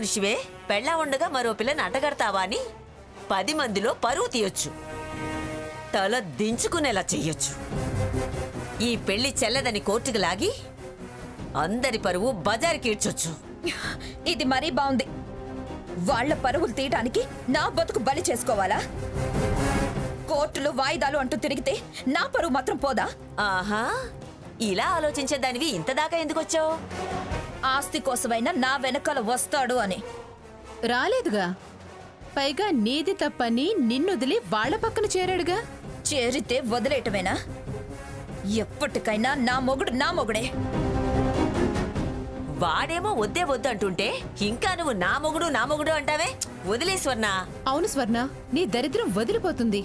మనిషివే పెళ్ళా ఉండగా మరో పిల్లని అటగడతావా అని 10 మందిలో పరువు తీయొచ్చు, తల దించుకునేలా చెయ్యొచ్చు. ఈ పెళ్లి చెల్లదని కోర్టుకు లాగి అందరి పరువు బజారుకి ఈడ్చొచ్చు. ఇది మరీ బాగుంది. వాళ్ళ పరువులు తీయటానికి నా బతుకు బలి చేసుకోవాలా? కోర్టులు వాయిదాలు అంటూ తిరిగితే నా పరువు మాత్రం పోదా? ఆహా, ఇలా ఆలోచించేదానివి ఇంతదాకా ఎందుకొచ్చావు? ఆస్తి కోసమైనా నా వెనకాల వస్తాడు అని. రాలేదుగా, పైగా నీది తప్పని నిన్నొదిలి వాళ్ల పక్కన చేరాడుగా. చేరితే వదిలేయటమేనా? ఎప్పటికైనా నా మొగుడే. వాడేమో వద్దే వద్దు అంటుంటే ఇంకా నువ్వు నా మొగుడు అంటావే. వదిలే స్వర్ణ. అవును స్వర్ణ, నీ దరిద్రం వదిలిపోతుంది.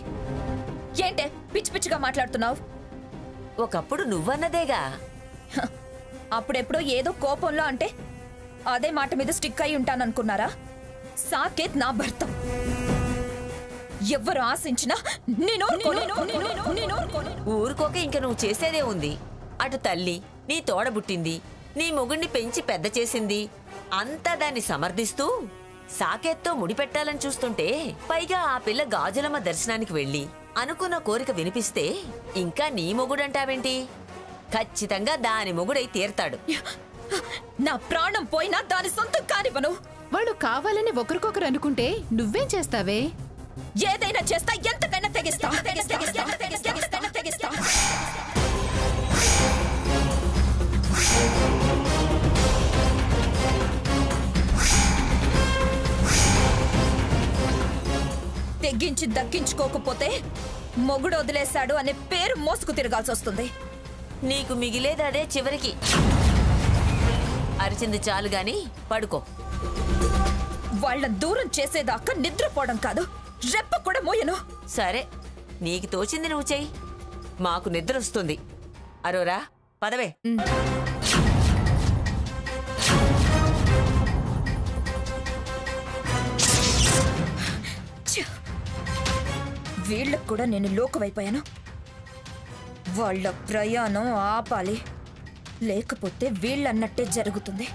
ఏంటే పిచ్చి పిచ్చిగా మాట్లాడుతున్నావు? ఒకప్పుడు నువ్వన్నదేగా. అప్పుడెప్పుడో ఏదో కోపంలో అంటే అదే మాట మీద స్టిక్ అయి ఉంటాననుకున్నారా? సాకేత్ నా భర్త. ఎవ్వరు ఆశించినా ఊరుకోక ఇంక నువ్వు చేసేదే ఉంది. అటు తల్లి నీ తోడబుట్టింది, నీ మొగుణ్ణి పెంచి పెద్ద చేసింది, అంతా దాన్ని సమర్థిస్తూ సాకేత్తో ముడిపెట్టాలని చూస్తుంటే, పైగా ఆ పిల్ల గాజులమ్మ దర్శనానికి వెళ్ళి అనుకున్న కోరిక వినిపిస్తే ఇంకా నీ మొగుడంటావేంటి? ఖచ్చితంగా దాని మొగుడై తీరతాడు. నా ప్రాణం పోయినా దాని సొంతం కానివ్వను. వాళ్ళు కావాలని ఒకరికొకరు అనుకుంటే నువ్వేం చేస్తావే? ఏదైనా చేస్తా, ఎంతకైనా తెగిస్తా. తెగించి దక్కించుకోకపోతే మొగుడు వదిలేశాడు అనే పేరు మోసుకు తిరగాల్సి వస్తుంది. నీకు మిగిలేదదే చివరికి. అరిచింది చాలు గాని పడుకో. వాళ్ళ దూరం చేసేదాకా నిద్రపోవడం కాదు, రెప్ప కూడా మోయను. సరే, నీకు తోచింది నువ్వు చెయ్యి. మాకు నిద్ర వస్తుంది. అరోరా పదవే. వీళ్ళకు కూడా నేను లోకువైపోయాను. వాళ్ళ ప్రయాణం ఆపాలి, లేకపోతే వీళ్ళన్నట్టే జరుగుతుంది.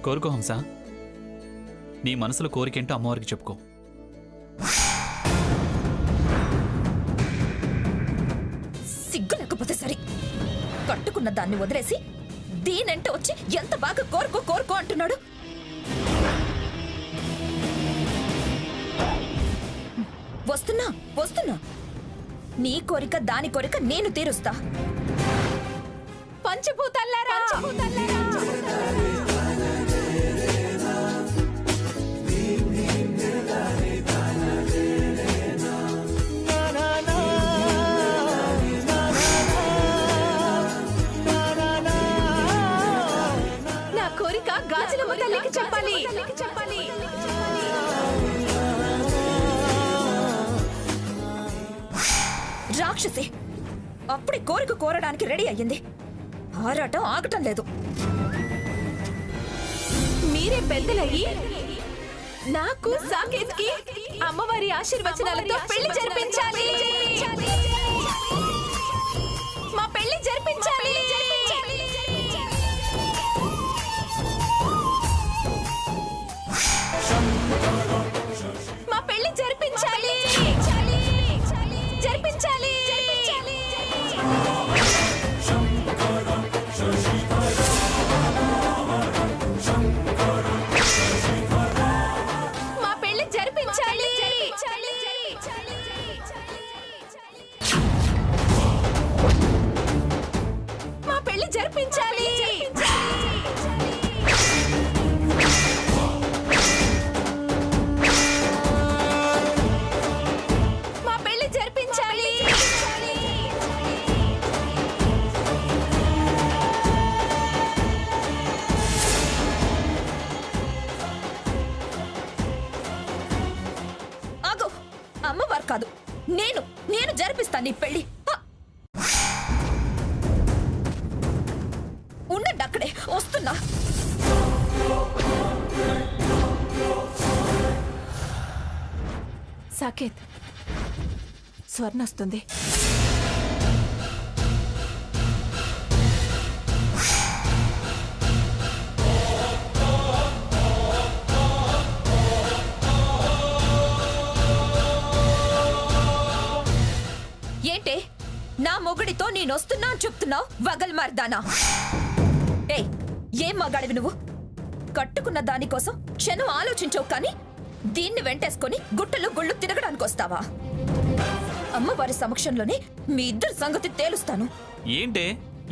కోరుకో హంస, నీ మనసులో కోరికేంటో అమ్మవారికి చెప్పుకో. సిగ్గు లేకపోతే సరే. కట్టుకున్న దాన్ని వదిలేసి దీనంటే వచ్చి ఎంత బాగా కోరుకో అంటున్నాడు. వస్తున్నా. నీ కోరిక దాని కోరిక నేను తీరుస్తా. పంచభూతాల్లారా, నా కోరిక గాజులమ్మ తల్లికి చెప్పాలి. రాక్షసి అప్పుడే కోరిక కోరడానికి రెడీ అయ్యింది. ఆరాటం ఆగటం లేదు. మీరే పెద్దలయ్యి నాకు సాకేత్కి అమ్మవారి ఆశీర్వచనాలతో పెళ్లి జరిపించాలి. మా పెళ్లి జరిపించాలి. మా పెళ్లి జరిపించాలి. మా పెళ్లి జరిపించాలి. కాదు, నేను నేను జరిపిస్తాను నీ పెళ్లి. హ! ఉండండి అక్కడే, వస్తున్నా. సాకేత్, స్వర్ణ వస్తుంది. ఏంటే నా మొగుడితో నేనొస్తున్నా అని చెప్తున్నావు? వగల్ మార్దానా? ఏయ్, ఏం మగాడివి నువ్వు? కట్టుకున్న దానికోసం క్షణం ఆలోచించవు, కానీ దీన్ని వెంటేసుకొని గుట్టలు గుళ్ళు తిరగడానికి వస్తావా? అమ్మవారి సమక్షంలోనే మీ ఇద్దరు సంగతి తేలుస్తాను. ఏంటే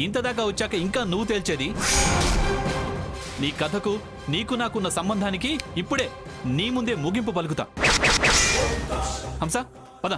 ఇంతదాకా వచ్చాక ఇంకా నువ్వు తేల్చేది? నీ కథకు నీకు నాకున్న సంబంధానికి ఇప్పుడే నీ ముందే ముగింపు పలుకుతా. హంస, పద.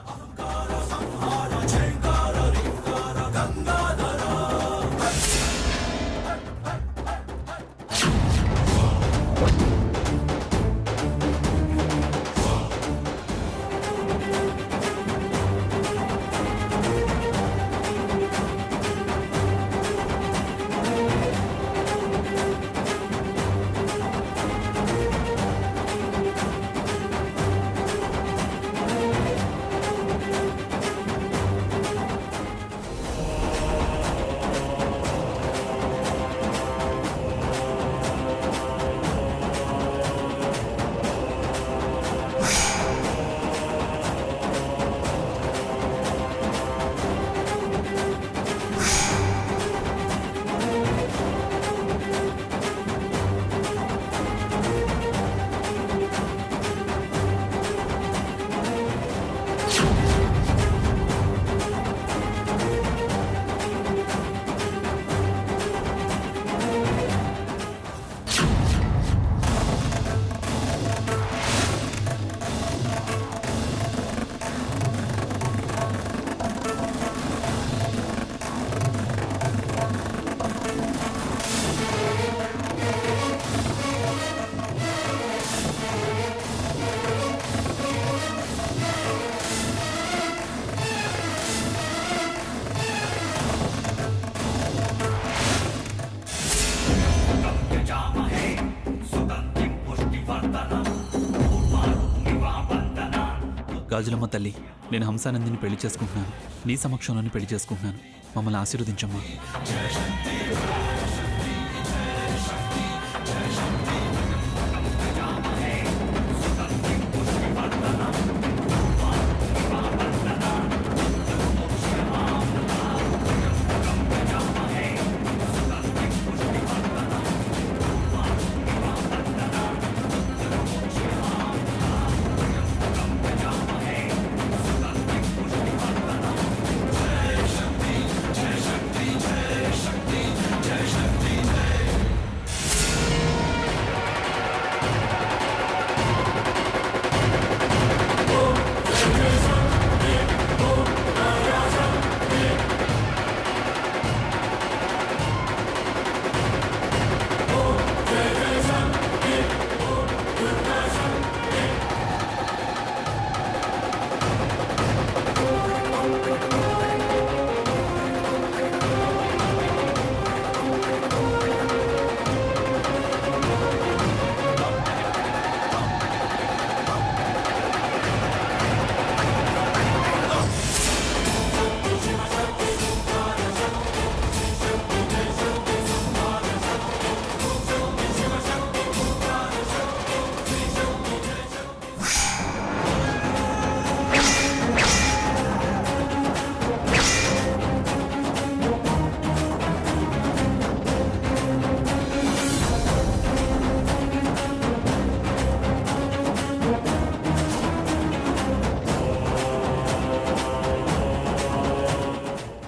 గాజులమ్మ తల్లి, నేను హంసానందిని పెళ్లి చేసుకుంటున్నాను. నీ సమక్షంలోనే పెళ్లి చేసుకుంటున్నాను. మమ్మల్ని ఆశీర్వదించమ్మా.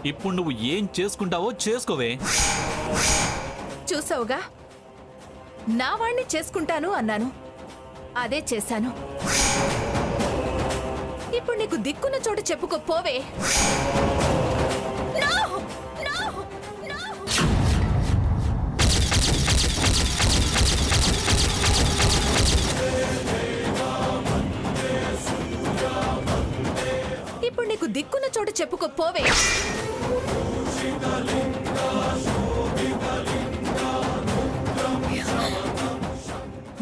ఇప్పుడు నువ్వు ఏం చేసుకుంటావో చేసుకోవే. చూసావుగా, నా వాణ్ణి చేసుకుంటాను అన్నాను, అదే చేశాను. ఇప్పుడు నీకు దిక్కున్న చోట చెప్పుకోపోవే. చెప్పుకో పోవే.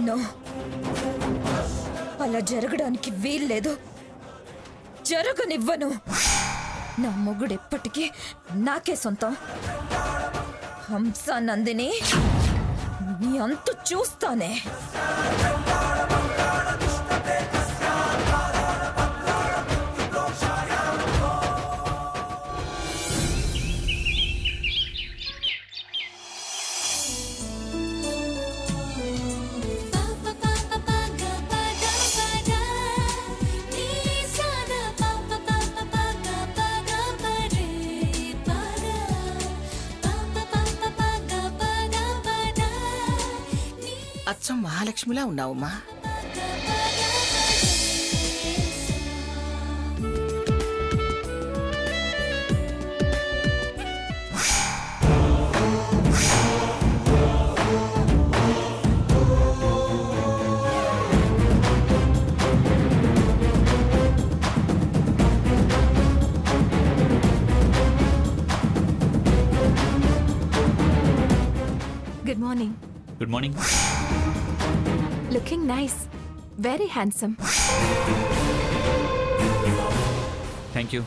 నో, అలా జరగడానికి వీల్లేదు. జరగనివ్వను. నా మొగుడు ఎప్పటికీ నాకే సొంతం. హంస నందిని, నీ అంతు చూస్తానే. అచ్చం మహాలక్ష్మిలా ఉన్నావమ్మా. Good morning. Good morning. Looking nice, very handsome. Thank you.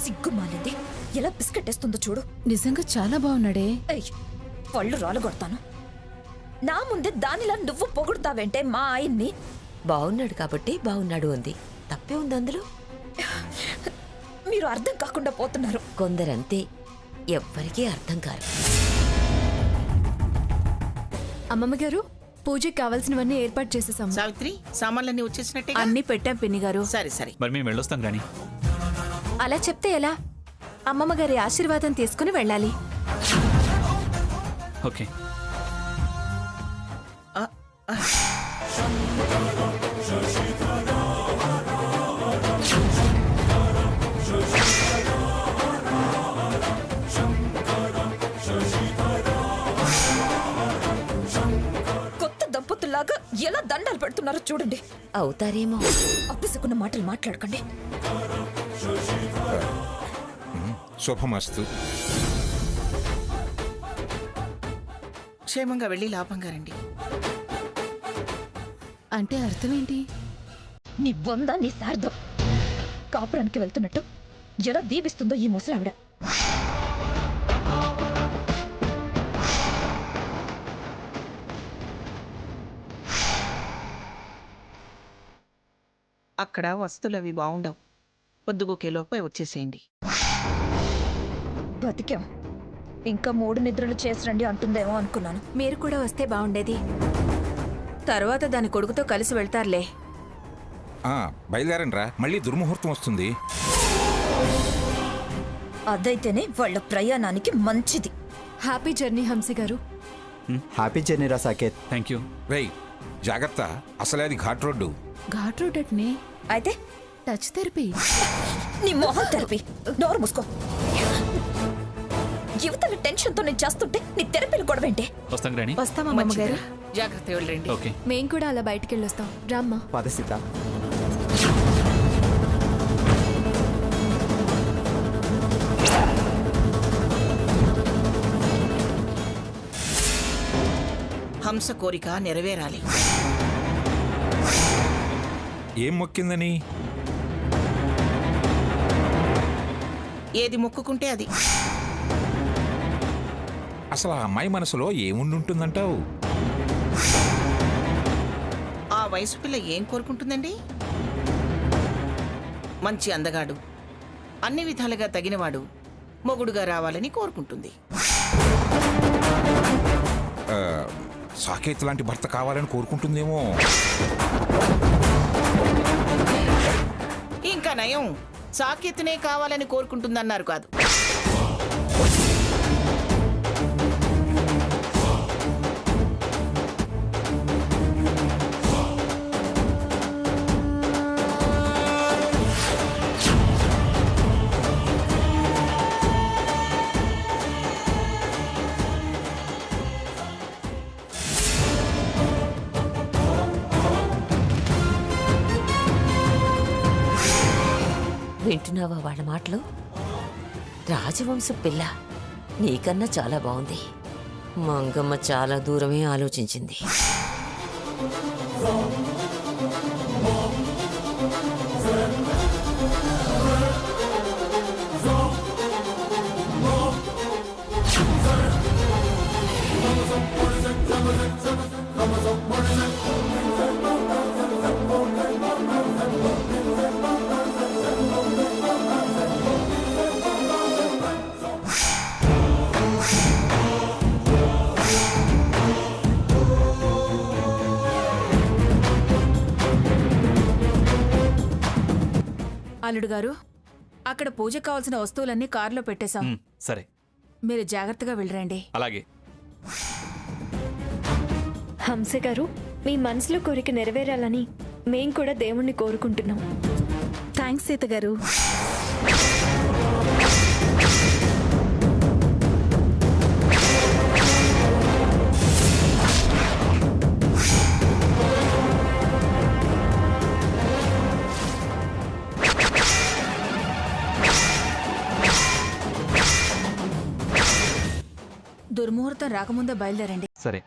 సిగ్గుమాలింది, ఎలా బిస్కెట్ వేస్తుందో చూడు. నిజంగా చాలా బాగున్నాడే. ఏయ్, పళ్ళు రాలగొడతాను. నా ముందే దానిలా నువ్వు పొగుడుతావేంటే మా ఆయన్ని? బాగున్నాడు కాబట్టి బాగున్నాడు అంది. తప్పే ఉంది అందులో. మీరు అర్థం కాకుండా పోతున్నారు. కొందరంతే, ఎవ్వరికీ అర్థం కాదు. అమ్మమ్మ గారు, పూజకి కావాల్సినవన్నీ ఏర్పాటు చేసేసాము. సావిత్రి, సామాన్లన్నీ వచ్చేసినట్టే. అన్ని పెట్టాం పిన్ని గారు. సరే సరే. మరి మేము వెళ్ళొస్తాం రాణి. అలా చెప్తే ఎలా? అమ్మమ్మ గారి ఆశీర్వాదం తీసుకుని వెళ్ళాలి. ఓకే. ఆ, ఆ. కొత్త దంపతుల్లాగా ఎలా దండాలు పెడుతున్నారో చూడండి. అవుతారేమో. అప్పసుకున్న మాటలు మాట్లాడకండి. శుభమస్తు. క్షేమంగా వెళ్ళి లాభంగా రండి. అంటే అర్థం ఏంటి? నీ బొంద, నీ శార్థం కాపురానికి వెళ్తున్నట్టు ఎలా దీవిస్తుందో ఈ ముసలావిడ. అక్కడ వస్తువులు అవి బాగుండవు. పొద్దుగుకేలోపై వచ్చేసేయండి. బతికాం. ఇంకా 3 నిద్రలు చేసి రండి అంటుందేమో అనుకున్నాను. మీరు కూడా వస్తే బాగుండేది. తర్వాత దాని కొడుకుతో కలిసి వెళ్తారులే. బయలుదేరండి రా, మళ్ళీ దుర్ముహూర్తం వస్తుంది. అదైతేనే వాళ్ళ ప్రయాణానికి మంచిది. హ్యాపీ జర్నీ హంసి గారు. హ్యాపీ జర్నీ రా సాకేత్. Thank you. రేయ్ జాగ్రత్త, అసలే అది ఘాట్ రోడ్డు. ఘాట్ రోడ్ అట్నే. అయితే టచ్ థెరపీ. నీ మొహం తెరపి. నోరు మూసుకో. యువతల టెన్షన్తో నేను చేస్తుంటే నీ తెరపిలు గొడవేంటే? వస్తాం రాణి. వస్తామా అమ్మమ్మ గారు? మంచిదిరా. జాగ్రత్త వెళ్ళండి. ఓకే. మేం కూడా అలా బయటికి వెళ్ళొస్తాం. రామ్మా. పద సీత. హంస కోరిక నెరవేరాలి. ఏం మొక్కిందని? ఏది మొక్కుకుంటే అది. అసలు ఆ అమ్మాయి మనసులో ఏముండుంటుందంటావు? ఆ వయసు పిల్ల ఏం కోరుకుంటుందండి? మంచి అందగాడు, అన్ని విధాలుగా తగినవాడు మొగుడుగా రావాలని కోరుకుంటుంది. సాకేత్ లాంటి భర్త కావాలని కోరుకుంటుందేమో. ఇంకా నయం, సాకేత్నే కావాలని కోరుకుంటుందన్నారు కాదు. వింటున్నావా వాళ్ళ మాటలు? రాజవంశ పిల్ల నీకన్నా చాలా బాగుంది. మంగమ్మ చాలా దూరమే ఆలోచించింది. అల్లుడు గారు, అక్కడ పూజకు కావాల్సిన వస్తువులన్నీ కారులో పెట్టేశాం. సరే, మీరు జాగ్రత్తగా వెళ్ళరండి. అలాగే. హంస గారు, మీ మనసులో కోరిక నెరవేరాలని మేం కూడా దేవుణ్ణి కోరుకుంటున్నాం. థ్యాంక్స్ సీత గారు. దుర్ముహూర్తం రాకముందే బయలుదేరండి. సరే.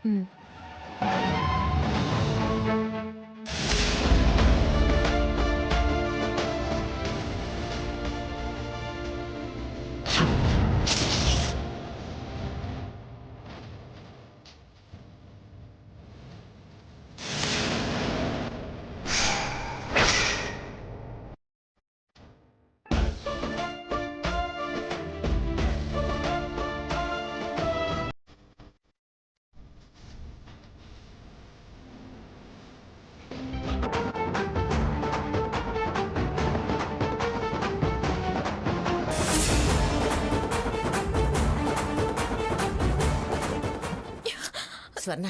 స్వర్ణ,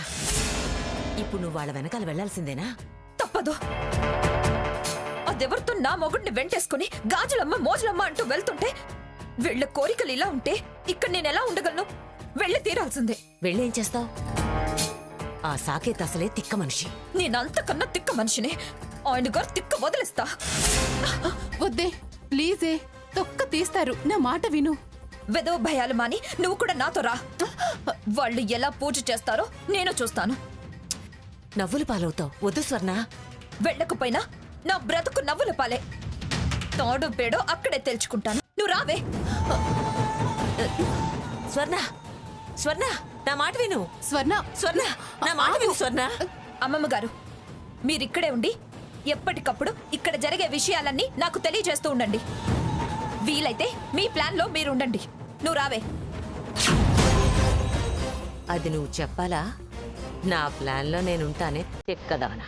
ఇప్పుడు నువ్వు వాళ్ళ వెనకాల వెళ్లాల్సిందేనా? తప్పదు. అదెవరితో నా మొగుడిని వెంటేసుకుని గాజులమ్మ మోజులమ్మ అంటూ వెళ్తుంటే వీళ్ళ కోరికలు ఇలా ఉంటే ఇక్కడ నేను ఎలా ఉండగలను? వెళ్ళి తీరాల్సిందే. వెళ్ళేం చేస్తావు? ఆ సాకేత్ అసలే తిక్క మనిషి. నేనంతకన్నా తిక్క మనిషిని. ఆయన గారు తిక్క వదిలేస్తా. వద్దే, ప్లీజే, తొక్క తీస్తారు. నా మాట విను. వెదో భయాలు మాని నువ్వు కూడా నాతో రా. వాళ్ళు ఎలా పూజ చేస్తారో నేను చూస్తాను. నవ్వులు పాలవుతావు. వద్దు స్వర్ణ. వెళ్ళకపోయినా నా బ్రతుకు నవ్వుల పాలే. తాడు పేడో అక్కడే తెలుసుకుంటాను. నువ్వు రావే. స్వర్ణ, స్వర్ణ, నా మాట విను. స్వర్ణ, స్వర్ణ, నా మాట విను స్వర్ణ. అమ్మమ్మ గారు, మీరిక్కడే ఉండి ఎప్పటికప్పుడు ఇక్కడ జరిగే విషయాలన్నీ నాకు తెలియజేస్తూ ఉండండి. వీలైతే మీ ప్లాన్లో మీరు ఉండండి. నువ్వు రావే. అది నువ్వు చెప్పాలా? నా ప్లాన్లో నేనుంటానే. చెక్కదానా.